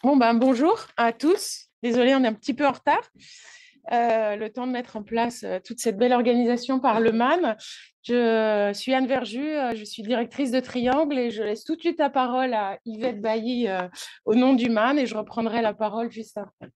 Bon, ben, bonjour à tous. Désolée, on est un petit peu en retard. Le temps de mettre en place toute cette belle organisation par le MAN. Je suis Anne Verjus, je suis directrice de Triangle et je laisse tout de suite la parole à Yvette Bailly au nom du MAN et je reprendrai la parole juste après.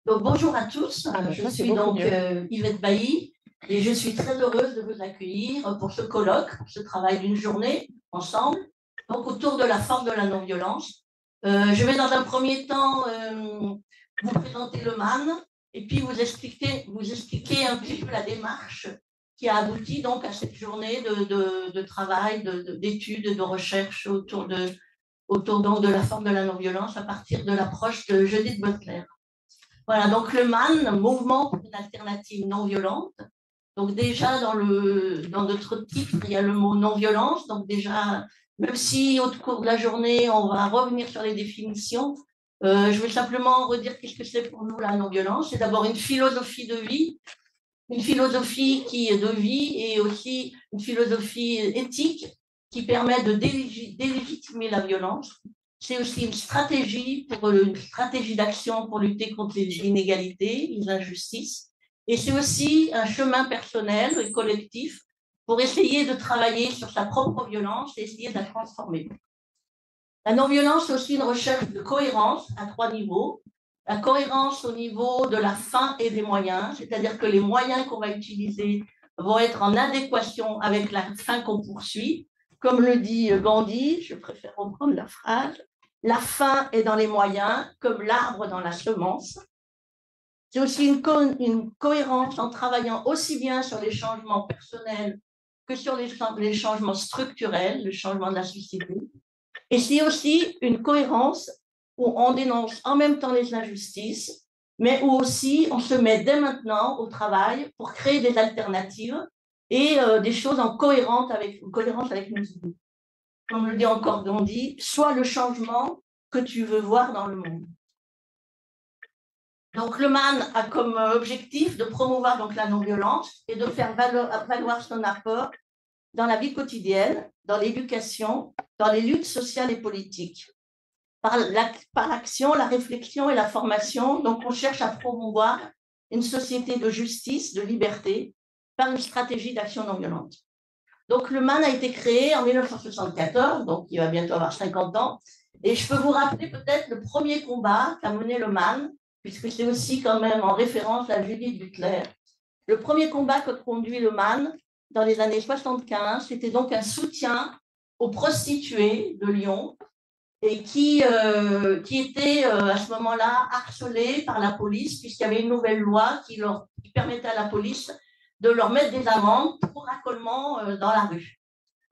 Donc, bonjour à tous, je Ça, c'est suis beaucoup donc mieux. Yvette Bailly et je suis très heureuse de vous accueillir pour ce colloque, pour ce travail d'une journée ensemble, donc autour de la force de la non-violence. Je vais dans un premier temps vous présenter le MAN et puis vous expliquer un petit peu la démarche qui a abouti donc à cette journée de travail, d'études, de recherche autour donc de la force de la non-violence à partir de l'approche de Judith Butler. Voilà, donc le MAN, Mouvement pour une alternative non violente. Donc déjà, dans notre titre, il y a le mot non-violence. Donc déjà, même si au cours de la journée, on va revenir sur les définitions, je vais simplement redire qu'est-ce que c'est pour nous la non-violence. C'est d'abord une philosophie de vie, une philosophie qui est de vie et aussi une philosophie éthique qui permet de délégitimer la violence. C'est aussi une stratégie d'action pour lutter contre les inégalités, les injustices. Et c'est aussi un chemin personnel et collectif pour essayer de travailler sur sa propre violence et essayer de la transformer. La non-violence, c'est aussi une recherche de cohérence à 3 niveaux. La cohérence au niveau de la fin et des moyens, c'est-à-dire que les moyens qu'on va utiliser vont être en adéquation avec la fin qu'on poursuit. Comme le dit Gandhi, je préfère reprendre la phrase, la fin est dans les moyens, comme l'arbre dans la semence. C'est aussi une cohérence en travaillant aussi bien sur les changements personnels que sur les changements structurels, le changement de la société. Et c'est aussi une cohérence où on dénonce en même temps les injustices, mais où aussi on se met dès maintenant au travail pour créer des alternatives et des choses en cohérence avec nos idées. Comme le dit encore Gandhi, sois le changement que tu veux voir dans le monde. Donc le MAN a comme objectif de promouvoir donc la non-violence et de faire valoir son apport dans la vie quotidienne, dans l'éducation, dans les luttes sociales et politiques. Par l'action, la réflexion et la formation, donc on cherche à promouvoir une société de justice, de liberté, par une stratégie d'action non violente. Donc le MAN a été créé en 1974, donc il va bientôt avoir 50 ans, et je peux vous rappeler peut-être le premier combat qu'a mené le MAN, puisque c'est aussi quand même en référence à Judith Butler. Le premier combat que conduit le MAN dans les années 75, c'était donc un soutien aux prostituées de Lyon et qui étaient à ce moment-là harcelées par la police, puisqu'il y avait une nouvelle loi qui permettait à la police de leur mettre des amendes pour racollement dans la rue.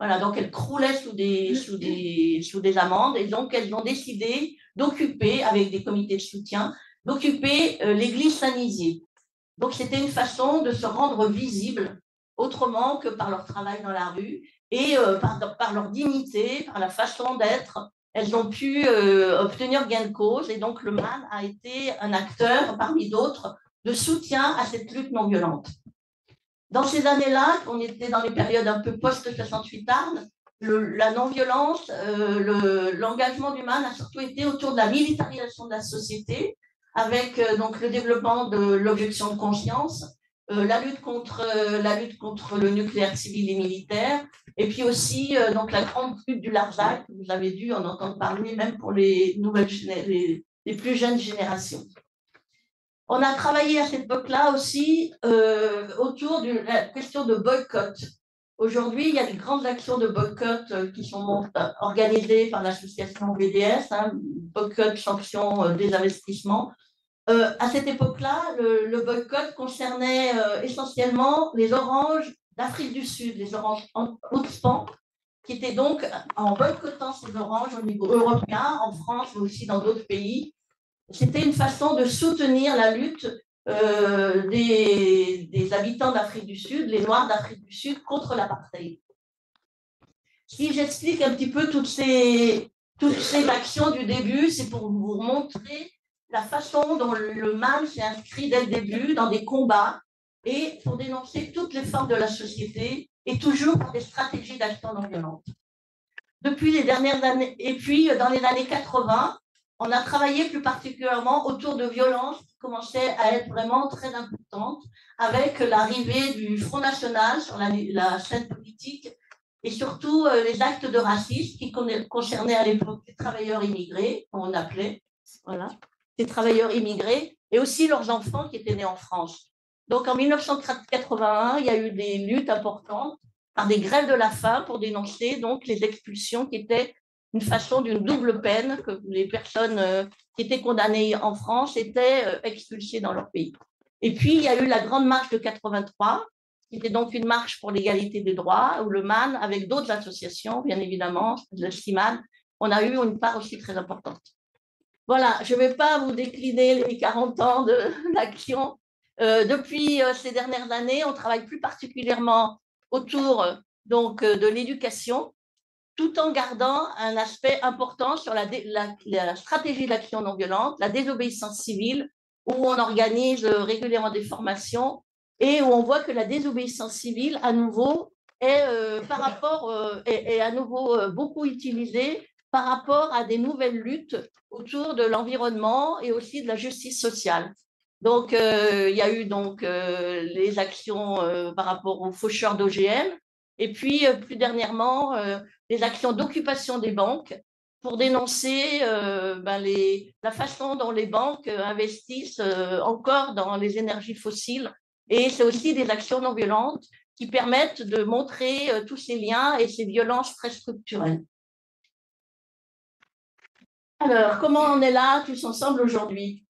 Voilà, donc elles croulaient sous des amendes, et donc elles ont décidé d'occuper, avec des comités de soutien, d'occuper l'église Saint-Nizier. Donc c'était une façon de se rendre visible autrement que par leur travail dans la rue et par leur dignité, par la façon d'être. Elles ont pu obtenir gain de cause, et donc le MAN a été un acteur parmi d'autres de soutien à cette lutte non violente. Dans ces années-là, on était dans les périodes un peu post-68 Ardes, la non-violence, l'engagement du MAN a surtout été autour de la militarisation de la société, avec donc le développement de l'objection de conscience, la lutte contre le nucléaire civil et militaire, et puis aussi donc la grande lutte du Larzac, vous avez dû en entendre parler même pour les plus jeunes générations. On a travaillé à cette époque-là aussi autour de la question de boycott. Aujourd'hui, il y a des grandes actions de boycott qui sont organisées par l'association BDS, boycott, sanctions, désinvestissement. À cette époque-là, le boycott concernait essentiellement les oranges d'Afrique du Sud, les oranges Outspan, qui étaient donc, en boycottant ces oranges au niveau européen, en France, mais aussi dans d'autres pays, c'était une façon de soutenir la lutte des habitants d'Afrique du Sud, les Noirs d'Afrique du Sud, contre l'apartheid. Si j'explique un petit peu toutes ces actions du début, c'est pour vous montrer la façon dont le MAN s'est inscrit dès le début dans des combats et pour dénoncer toutes les formes de la société et toujours pour des stratégies d'action non violente. Depuis les dernières années, et puis dans les années 80, on a travaillé plus particulièrement autour de violences qui commençaient à être vraiment très importantes, avec l'arrivée du Front National sur la scène politique et surtout les actes de racisme qui concernaient à l'époque les travailleurs immigrés, qu'on appelait, voilà, les travailleurs immigrés, et aussi leurs enfants qui étaient nés en France. Donc en 1981, il y a eu des luttes importantes par des grèves de la faim pour dénoncer donc les expulsions qui étaient une façon d'une double peine, que les personnes qui étaient condamnées en France étaient expulsées dans leur pays. Et puis, il y a eu la Grande Marche de 83, qui était donc une marche pour l'égalité des droits, où le MAN, avec d'autres associations, bien évidemment, le CIMAN, on a eu une part aussi très importante. Voilà, je ne vais pas vous décliner les 40 ans d'action. Depuis ces dernières années, on travaille plus particulièrement autour donc, de l'éducation, tout en gardant un aspect important sur la stratégie d'action non violente, la désobéissance civile, où on organise régulièrement des formations et où on voit que la désobéissance civile, à nouveau, est, est à nouveau beaucoup utilisée par rapport à des nouvelles luttes autour de l'environnement et aussi de la justice sociale. Donc, il y a eu donc, les actions par rapport aux faucheurs d'OGM, et puis, plus dernièrement, les actions d'occupation des banques pour dénoncer la façon dont les banques investissent encore dans les énergies fossiles. Et c'est aussi des actions non violentes qui permettent de montrer tous ces liens et ces violences très structurelles. Alors, comment on est là tous ensemble aujourd'hui?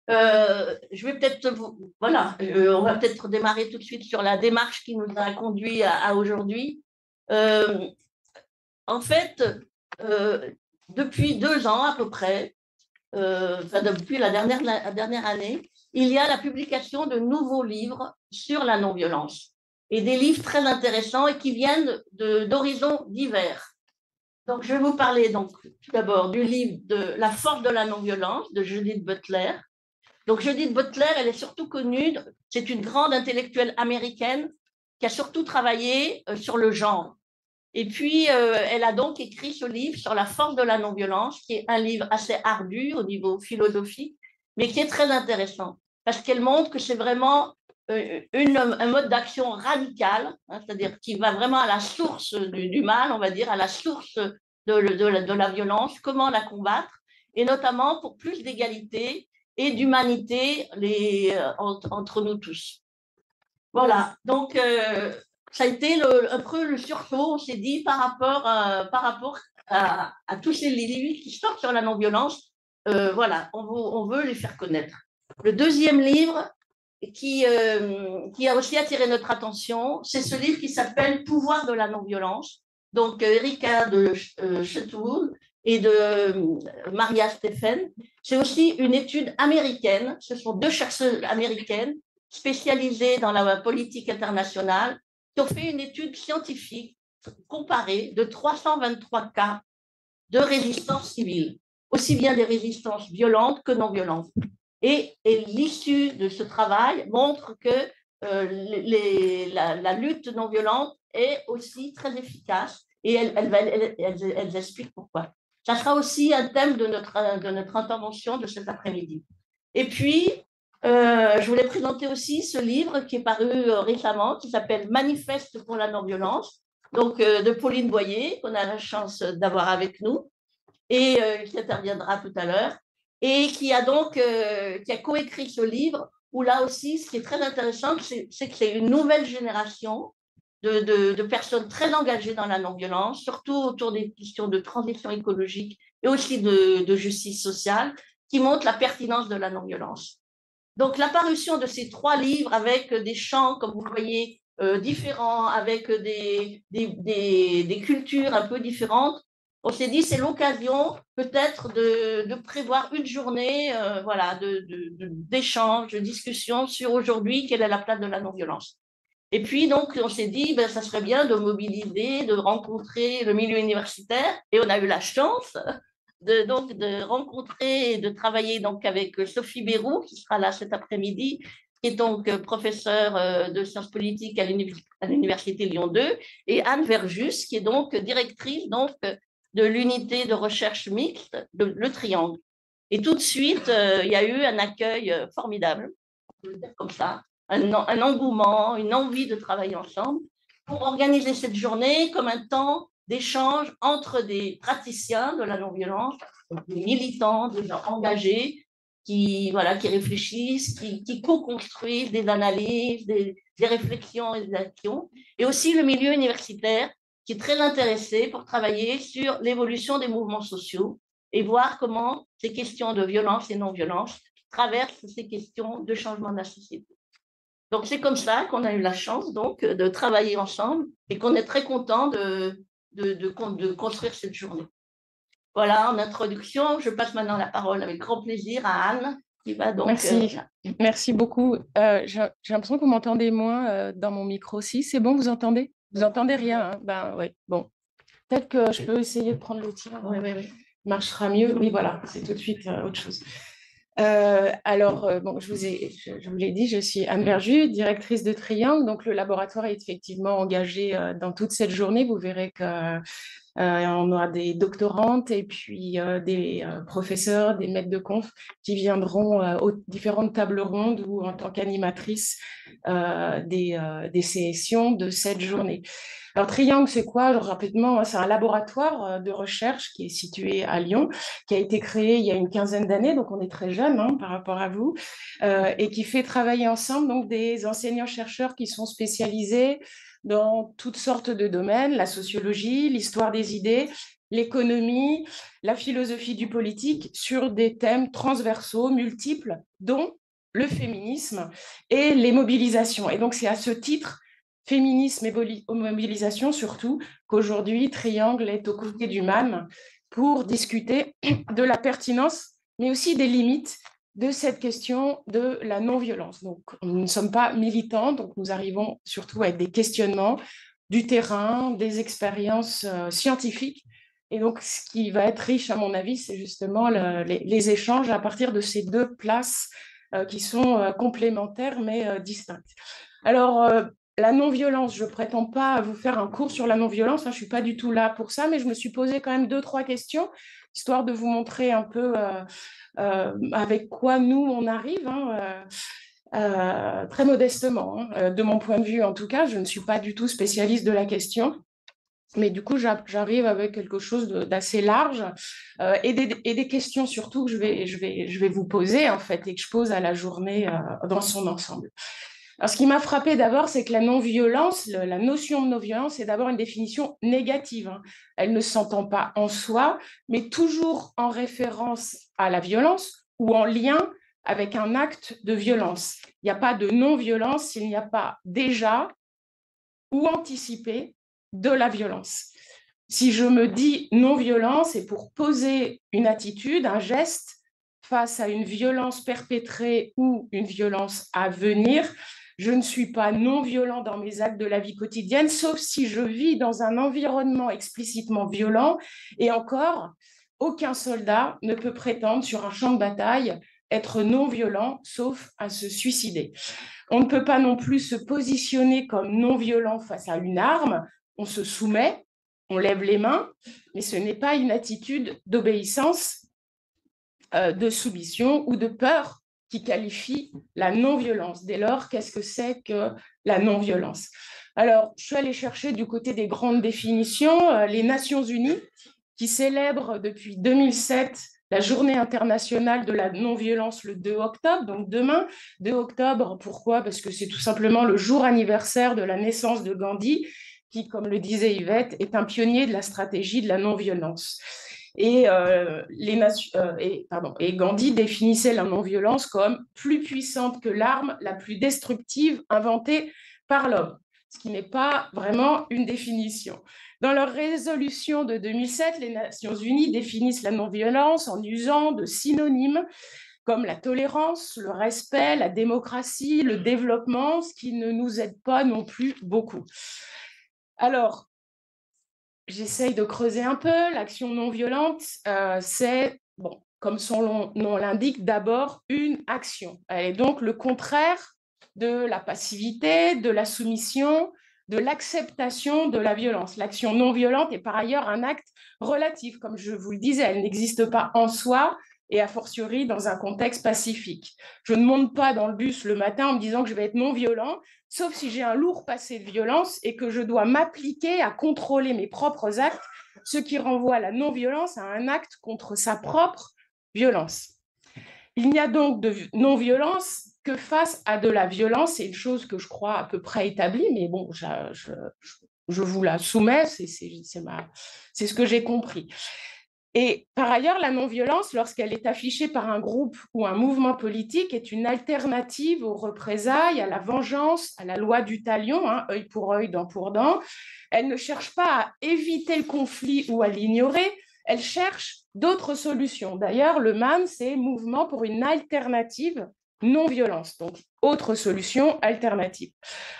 Je vais peut-être, voilà, on va peut-être démarrer tout de suite sur la démarche qui nous a conduit à aujourd'hui. En fait, depuis 2 ans à peu près, depuis la dernière année, il y a la publication de nouveaux livres sur la non-violence et des livres très intéressants et qui viennent d'horizons divers. Donc, je vais vous parler donc tout d'abord du livre de La force de la non-violence de Judith Butler. Donc, Judith Butler, elle est surtout connue, c'est une grande intellectuelle américaine qui a surtout travaillé sur le genre. Et puis, elle a donc écrit ce livre sur la force de la non-violence, qui est un livre assez ardu au niveau philosophique, mais qui est très intéressant, parce qu'elle montre que c'est vraiment un mode d'action radical, hein, c'est-à-dire qui va vraiment à la source du mal, on va dire, à la source de la violence, comment la combattre, et notamment pour plus d'égalité et d'humanité entre nous tous. Voilà, donc ça a été un peu le sursaut, on s'est dit, par rapport à tous ces livres qui sortent sur la non-violence, voilà, on veut les faire connaître. Le deuxième livre qui a aussi attiré notre attention, c'est ce livre qui s'appelle Pouvoir de la non-violence, donc Erika de Shetwood et de Maria Stephen. C'est aussi une étude américaine, ce sont 2 chercheuses américaines spécialisées dans la politique internationale qui ont fait une étude scientifique comparée de 323 cas de résistance civile, aussi bien des résistances violentes que non violentes. Et l'issue de ce travail montre que la lutte non violente est aussi très efficace et elles expliquent pourquoi. Ça sera aussi un thème de notre intervention de cet après-midi. Et puis, je voulais présenter aussi ce livre qui est paru récemment, qui s'appelle Manifeste pour la non-violence, donc de Pauline Boyer, qu'on a la chance d'avoir avec nous, et qui interviendra tout à l'heure, et qui a donc qui a coécrit ce livre, où là aussi, ce qui est très intéressant, c'est que c'est une nouvelle génération de personnes très engagées dans la non-violence, surtout autour des questions de transition écologique et aussi de justice sociale, qui montrent la pertinence de la non-violence. Donc, l'apparition de ces 3 livres avec des champs, comme vous le voyez, différents, avec des cultures un peu différentes, on s'est dit c'est l'occasion peut-être de prévoir une journée voilà, d'échange, de discussion sur aujourd'hui, quelle est la place de la non-violence. Et puis, donc, on s'est dit, ben, ça serait bien de mobiliser, de rencontrer le milieu universitaire, et on a eu la chance de rencontrer et de travailler donc avec Sophie Bérou, qui sera là cet après-midi, qui est donc professeure de sciences politiques à l'Université Lyon 2, et Anne Verjus, qui est donc directrice donc, de l'unité de recherche mixte, le Triangle. Et tout de suite, il y a eu un accueil formidable, on peut le dire comme ça, un engouement, une envie de travailler ensemble pour organiser cette journée comme un temps d'échange entre des praticiens de la non-violence, des militants, des gens engagés qui réfléchissent, qui co-construisent des analyses, des réflexions et des actions, et aussi le milieu universitaire qui est très intéressé pour travailler sur l'évolution des mouvements sociaux et voir comment ces questions de violence et non-violence traversent ces questions de changement de la société. Donc, c'est comme ça qu'on a eu la chance donc, de travailler ensemble et qu'on est très content de construire cette journée. Voilà, en introduction, je passe maintenant la parole avec grand plaisir à Anne, qui va donc... Merci, merci beaucoup. J'ai l'impression que vous m'entendez moins dans mon micro aussi. C'est bon, vous entendez? Vous entendez rien, hein? Ben oui, bon. Peut-être que je peux essayer de prendre le tien. Oui, oui, oui. Marchera mieux. Oui, voilà, c'est tout de suite autre chose. Bon, je vous l'ai dit, je suis Anne Verjus, directrice de Triangle. Donc, le laboratoire est effectivement engagé dans toute cette journée. Vous verrez que on aura des doctorantes et puis des professeurs, des maîtres de conf qui viendront aux différentes tables rondes ou en tant qu'animatrice des sessions de cette journée. Alors, Triangle, c'est quoi? Alors, rapidement, c'est un laboratoire de recherche qui est situé à Lyon, qui a été créé il y a une quinzaine d'années, donc on est très jeune par rapport à vous, et qui fait travailler ensemble donc, des enseignants-chercheurs qui sont spécialisés dans toutes sortes de domaines, la sociologie, l'histoire des idées, l'économie, la philosophie du politique, sur des thèmes transversaux, multiples, dont le féminisme et les mobilisations. Et donc, c'est à ce titre, féminisme et mobilisation surtout, qu'aujourd'hui, Triangle est aux côtés du MAN pour discuter de la pertinence, mais aussi des limites de cette question de la non-violence. Donc, nous ne sommes pas militants, donc nous arrivons surtout avec des questionnements du terrain, des expériences scientifiques. Et donc, ce qui va être riche, à mon avis, c'est justement les échanges à partir de ces deux places qui sont complémentaires, mais distinctes. Alors, la non-violence, je ne prétends pas vous faire un cours sur la non-violence, je ne suis pas du tout là pour ça, mais je me suis posé quand même 2-3 questions, histoire de vous montrer un peu avec quoi nous, on arrive, très modestement, de mon point de vue en tout cas. Je ne suis pas du tout spécialiste de la question, mais du coup, j'arrive avec quelque chose d'assez large et des questions surtout que je vais vous poser, en fait, et que je pose à la journée dans son ensemble. Alors, ce qui m'a frappé d'abord, c'est que la non-violence, la notion de non-violence, est d'abord une définition négative. Elle ne s'entend pas en soi, mais toujours en référence à la violence ou en lien avec un acte de violence. Il n'y a pas de non-violence s'il n'y a pas déjà ou anticipé de la violence. Si je me dis non-violence, c'est pour poser une attitude, un geste face à une violence perpétrée ou une violence à venir. Je ne suis pas non-violent dans mes actes de la vie quotidienne, sauf si je vis dans un environnement explicitement violent. Et encore, aucun soldat ne peut prétendre sur un champ de bataille être non-violent, sauf à se suicider. On ne peut pas non plus se positionner comme non-violent face à une arme. On se soumet, on lève les mains, mais ce n'est pas une attitude d'obéissance, de soumission ou de peur qui qualifie la non-violence. Dès lors, qu'est-ce que c'est que la non-violence? Alors, je suis allée chercher du côté des grandes définitions, les Nations Unies, qui célèbrent depuis 2007 la journée internationale de la non-violence le 2 octobre, donc demain, 2 octobre, pourquoi? Parce que c'est tout simplement le jour anniversaire de la naissance de Gandhi, qui, comme le disait Yvette, est un pionnier de la stratégie de la non-violence. Et Gandhi définissait la non-violence comme plus puissante que l'arme la plus destructive inventée par l'homme, ce qui n'est pas vraiment une définition. Dans leur résolution de 2007, les Nations Unies définissent la non-violence en usant de synonymes comme la tolérance, le respect, la démocratie, le développement, ce qui ne nous aide pas non plus beaucoup. Alors, j'essaye de creuser un peu. L'action non violente, c'est, bon, comme son nom l'indique, d'abord une action. Elle est donc le contraire de la passivité, de la soumission, de l'acceptation de la violence. L'action non violente est par ailleurs un acte relatif, comme je vous le disais, elle n'existe pas en soi et a fortiori dans un contexte pacifique. Je ne monte pas dans le bus le matin en me disant que je vais être non violent, sauf si j'ai un lourd passé de violence et que je dois m'appliquer à contrôler mes propres actes, ce qui renvoie la non-violence à un acte contre sa propre violence. Il n'y a donc de non-violence que face à de la violence, c'est une chose que je crois à peu près établie, mais bon, je vous la soumets, c'est ce que j'ai compris. Et par ailleurs, la non-violence, lorsqu'elle est affichée par un groupe ou un mouvement politique, est une alternative aux représailles, à la vengeance, à la loi du talion, hein, œil pour œil, dent pour dent. Elle ne cherche pas à éviter le conflit ou à l'ignorer, elle cherche d'autres solutions. D'ailleurs, le MAN, c'est Mouvement pour une alternative non-violence, donc autre solution alternative.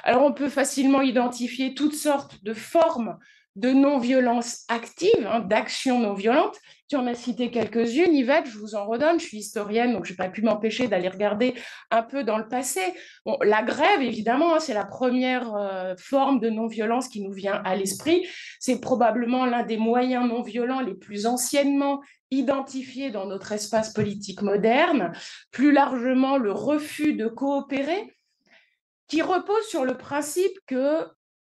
Alors, on peut facilement identifier toutes sortes de formes de non-violence active, hein, d'action non-violente. Tu en as cité quelques-unes, Yvette, je vous en redonne, je suis historienne, donc je n'ai pas pu m'empêcher d'aller regarder un peu dans le passé. Bon, la grève, évidemment, hein, c'est la première forme de non-violence qui nous vient à l'esprit. C'est probablement l'un des moyens non-violents les plus anciennement identifiés dans notre espace politique moderne. Plus largement, le refus de coopérer, qui repose sur le principe que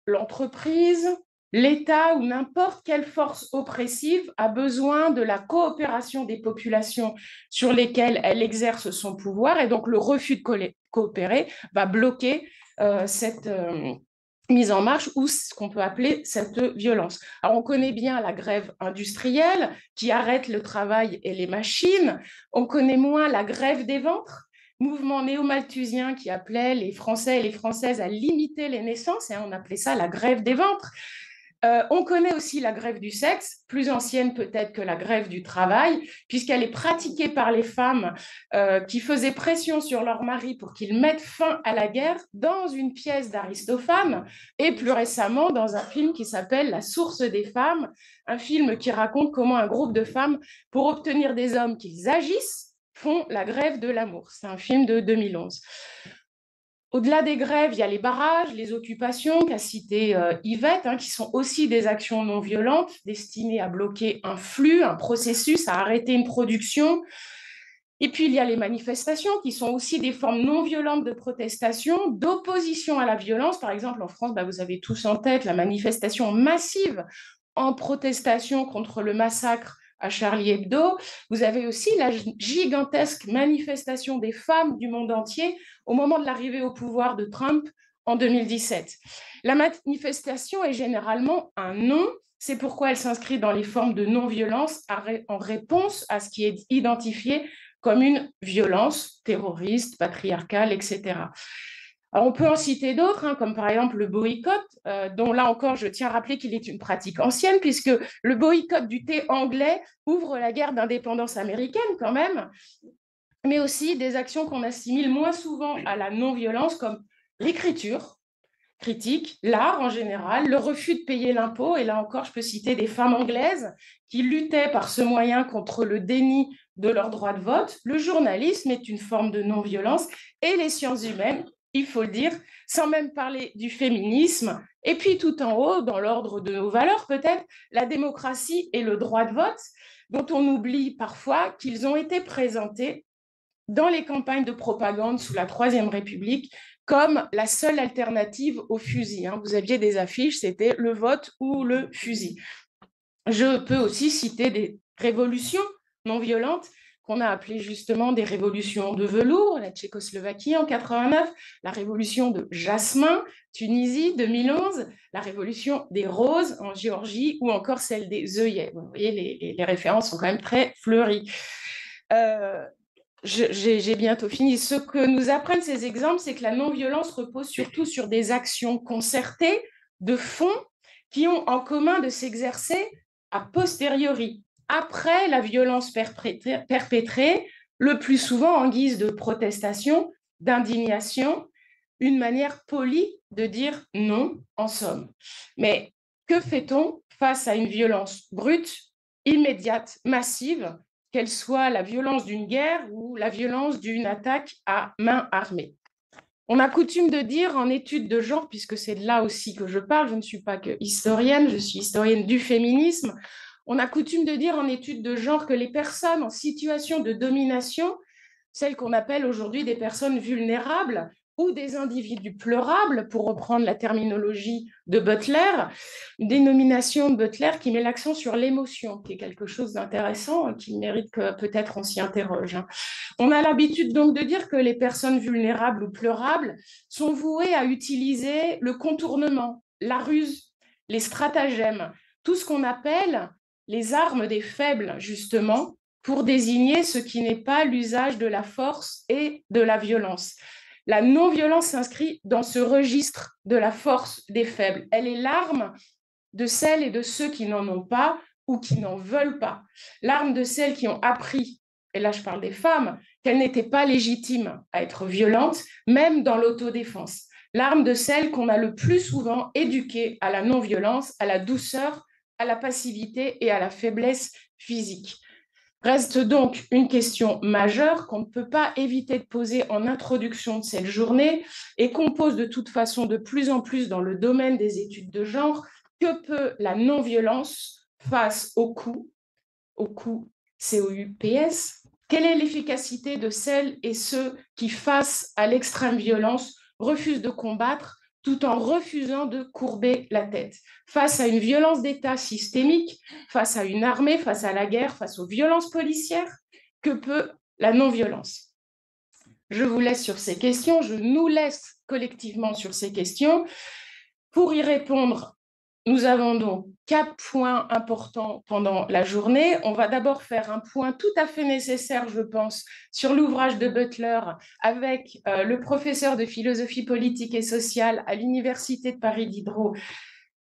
l'entreprise, l'État ou n'importe quelle force oppressive a besoin de la coopération des populations sur lesquelles elle exerce son pouvoir, et donc le refus de coopérer va bloquer cette mise en marche ou ce qu'on peut appeler cette violence. Alors on connaît bien la grève industrielle qui arrête le travail et les machines, on connaît moins la grève des ventres, mouvement néo-malthusien qui appelait les Français et les Françaises à limiter les naissances, et on appelait ça la grève des ventres. On connaît aussi la grève du sexe, plus ancienne peut-être que la grève du travail, puisqu'elle est pratiquée par les femmes qui faisaient pression sur leur mari pour qu'ils mettent fin à la guerre dans une pièce d'Aristophane, et plus récemment dans un film qui s'appelle La source des femmes, un film qui raconte comment un groupe de femmes, pour obtenir des hommes qu'ils agissent, font la grève de l'amour. C'est un film de 2011. Au-delà des grèves, il y a les barrages, les occupations qu'a cité Yvette, hein, qui sont aussi des actions non violentes destinées à bloquer un flux, un processus, à arrêter une production. Et puis, il y a les manifestations qui sont aussi des formes non violentes de protestation, d'opposition à la violence. Par exemple, en France, vous avez tous en tête la manifestation massive en protestation contre le massacre à Charlie Hebdo. Vous avez aussi la gigantesque manifestation des femmes du monde entier au moment de l'arrivée au pouvoir de Trump en 2017. La manifestation est généralement un non, c'est pourquoi elle s'inscrit dans les formes de non-violence en réponse à ce qui est identifié comme une violence terroriste, patriarcale, etc. Alors, on peut en citer d'autres, hein, comme par exemple le boycott, dont là encore, je tiens à rappeler qu'il est une pratique ancienne, puisque le boycott du thé anglais ouvre la guerre d'indépendance américaine quand même, mais aussi des actions qu'on assimile moins souvent à la non-violence, comme l'écriture critique, l'art en général, le refus de payer l'impôt, et là encore, je peux citer des femmes anglaises qui luttaient par ce moyen contre le déni de leur droit de vote. Le journalisme est une forme de non-violence, et les sciences humaines, il faut le dire, sans même parler du féminisme. Et puis tout en haut, dans l'ordre de nos valeurs peut-être, la démocratie et le droit de vote, dont on oublie parfois qu'ils ont été présentés dans les campagnes de propagande sous la Troisième République comme la seule alternative au fusil. Hein. Vous aviez des affiches, c'était le vote ou le fusil. Je peux aussi citer des révolutions non violentes qu'on a appelées justement des révolutions de velours, la Tchécoslovaquie en 89, la révolution de Jasmin, Tunisie 2011, la révolution des roses en Géorgie ou encore celle des œillets. Vous voyez, les références sont quand même très fleuries. J'ai bientôt fini. Ce que nous apprennent ces exemples, c'est que la non-violence repose surtout sur des actions concertées, de fond, qui ont en commun de s'exercer a posteriori, après la violence perpétrée, le plus souvent en guise de protestation, d'indignation, une manière polie de dire non, en somme. Mais que fait-on face à une violence brute, immédiate, massive, qu'elle soit la violence d'une guerre ou la violence d'une attaque à main armée? On a coutume de dire en études de genre, puisque c'est de là aussi que je parle, je ne suis pas que historienne, je suis historienne du féminisme, on a coutume de dire en études de genre que les personnes en situation de domination, celles qu'on appelle aujourd'hui des personnes vulnérables ou des individus pleurables, pour reprendre la terminologie de Butler, une dénomination de Butler qui met l'accent sur l'émotion, qui est quelque chose d'intéressant, qui mérite que peut-être on s'y interroge. On a l'habitude donc de dire que les personnes vulnérables ou pleurables sont vouées à utiliser le contournement, la ruse, les stratagèmes, tout ce qu'on appelle les armes des faibles, justement, pour désigner ce qui n'est pas l'usage de la force et de la violence. La non-violence s'inscrit dans ce registre de la force des faibles. Elle est l'arme de celles et de ceux qui n'en ont pas ou qui n'en veulent pas. L'arme de celles qui ont appris, et là je parle des femmes, qu'elles n'étaient pas légitimes à être violentes, même dans l'autodéfense. L'arme de celles qu'on a le plus souvent éduquées à la non-violence, à la douceur, à la passivité et à la faiblesse physique. Reste donc une question majeure qu'on ne peut pas éviter de poser en introduction de cette journée et qu'on pose de toute façon de plus en plus dans le domaine des études de genre. Que peut la non-violence face au coup COUPS? Quelle est l'efficacité de celles et ceux qui, face à l'extrême violence, refusent de combattre tout en refusant de courber la tête? Face à une violence d'État systémique, face à une armée, face à la guerre, face aux violences policières, que peut la non-violence? Je vous laisse sur ces questions, je nous laisse collectivement sur ces questions. Pour y répondre, nous avons donc 4 points importants pendant la journée. On va d'abord faire un point tout à fait nécessaire, je pense, sur l'ouvrage de Butler avec le professeur de philosophie politique et sociale à l'Université de Paris Diderot,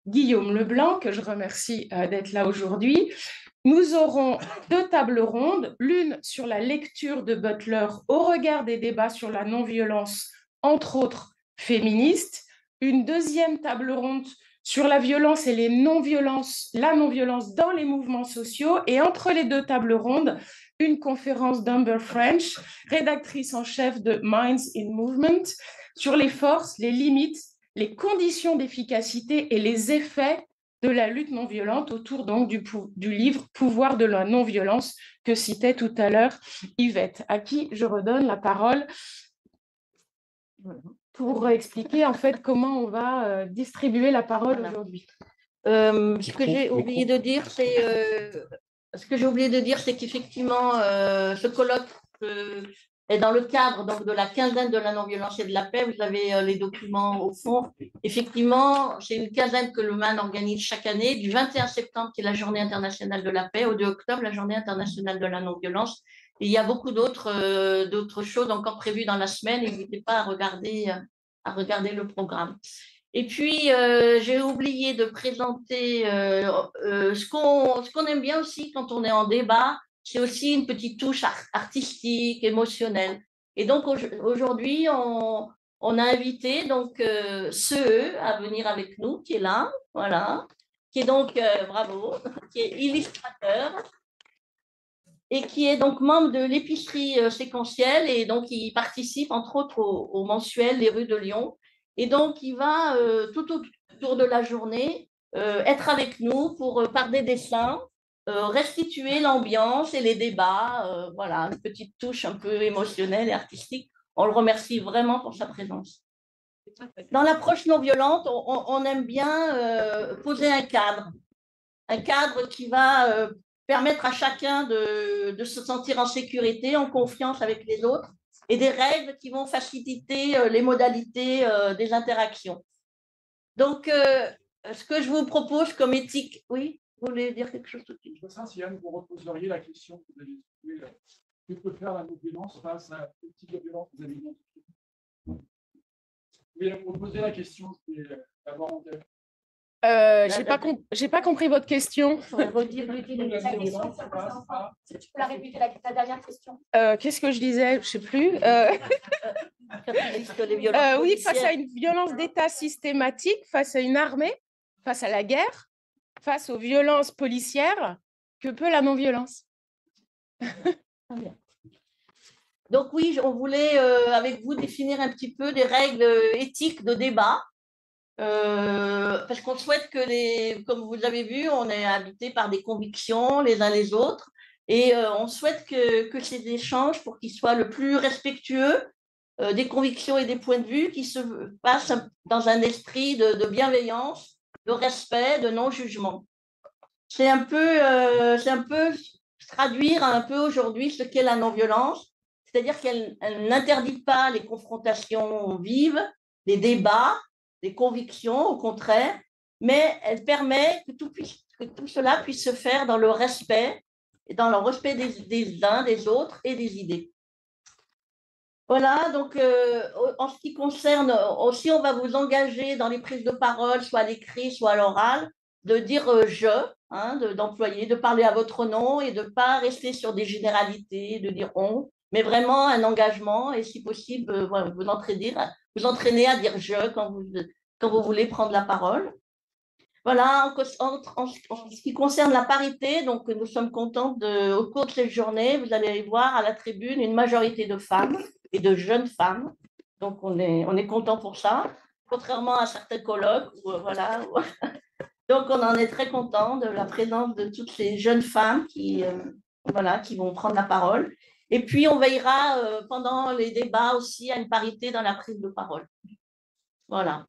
Guillaume Leblanc, que je remercie d'être là aujourd'hui. Nous aurons 2 tables rondes, l'une sur la lecture de Butler au regard des débats sur la non-violence, entre autres féministes, une deuxième table ronde sur la violence et la non-violence dans les mouvements sociaux, et entre les 2 tables rondes, une conférence d'Amber French, rédactrice en chef de Minds in Movement, sur les forces, les limites, les conditions d'efficacité et les effets de la lutte non violente autour donc du livre Pouvoir de la non-violence que citait tout à l'heure Yvette, à qui je redonne la parole pour expliquer en fait comment on va distribuer la parole aujourd'hui. Ce que j'ai oublié de dire, c'est qu'effectivement, ce colloque est dans le cadre donc, de la quinzaine de la non-violence et de la paix. Vous avez les documents au fond. Effectivement, c'est une quinzaine que le MAN organise chaque année, du 21 septembre, qui est la Journée internationale de la paix, au 2 octobre, la Journée internationale de la non-violence. Et il y a beaucoup d'autres choses encore prévues dans la semaine. N'hésitez pas à regarder le programme. Et puis, j'ai oublié de présenter ce qu'on aime bien aussi quand on est en débat, c'est aussi une petite touche artistique, émotionnelle. Et donc, aujourd'hui, on a invité donc CE à venir avec nous, qui est là, voilà, qui est donc, bravo, qui est illustrateur et qui est donc membre de l'épicerie séquentielle, et donc il participe entre autres au mensuel Les Rues de Lyon. Et donc, il va tout autour de la journée être avec nous pour, par des dessins, restituer l'ambiance et les débats. Voilà, une petite touche un peu émotionnelle et artistique. On le remercie vraiment pour sa présence. Dans l'approche non violente, on aime bien poser un cadre qui va permettre à chacun de se sentir en sécurité, en confiance avec les autres, et des règles qui vont faciliter les modalités des interactions. Donc, ce que je vous propose comme éthique… Oui, vous voulez dire quelque chose tout de suite? Je sais si Anne, vous reposeriez la question que vous avez trouvée, que peut faire la non-violence face à le type de violence que vous avez identifié? Oui, vous reposez la question, c'est d'abord… J'ai pas compris votre question. Tu peux la répéter, la dernière question. Qu'est-ce que je disais? Je ne sais plus. Oui, face à une violence d'État systématique, face à une armée, face à la guerre, face aux violences policières, que peut la non-violence? Donc oui, on voulait avec vous définir un petit peu des règles éthiques de débat. Parce qu'on souhaite que comme vous l'avez vu, on est habité par des convictions les uns les autres, et on souhaite que ces échanges, pour qu'ils soient le plus respectueux des convictions et des points de vue, qui se passent dans un esprit de bienveillance, de respect, de non-jugement. C'est un peu traduire un peu aujourd'hui ce qu'est la non-violence, c'est-à-dire qu'elle n'interdit pas les confrontations vives, les débats, les convictions, au contraire, mais elle permet que tout cela puisse se faire dans le respect, et dans le respect des uns, des autres et des idées. Voilà, donc en ce qui concerne aussi, on va vous engager dans les prises de parole, soit à l'écrit, soit à l'oral, de dire je, hein, d'employer, de parler à votre nom et de ne pas rester sur des généralités, de dire on, mais vraiment un engagement et si possible, voilà, vous entraîner à dire je quand vous voulez prendre la parole. Voilà, en ce qui concerne la parité, donc nous sommes contents au cours de cette journée, vous allez voir à la tribune une majorité de femmes et de jeunes femmes. Donc on est content pour ça, contrairement à certains colloques. Voilà. Donc on en est très content de la présence de toutes ces jeunes femmes qui vont prendre la parole. Et puis on veillera pendant les débats aussi à une parité dans la prise de parole. Voilà.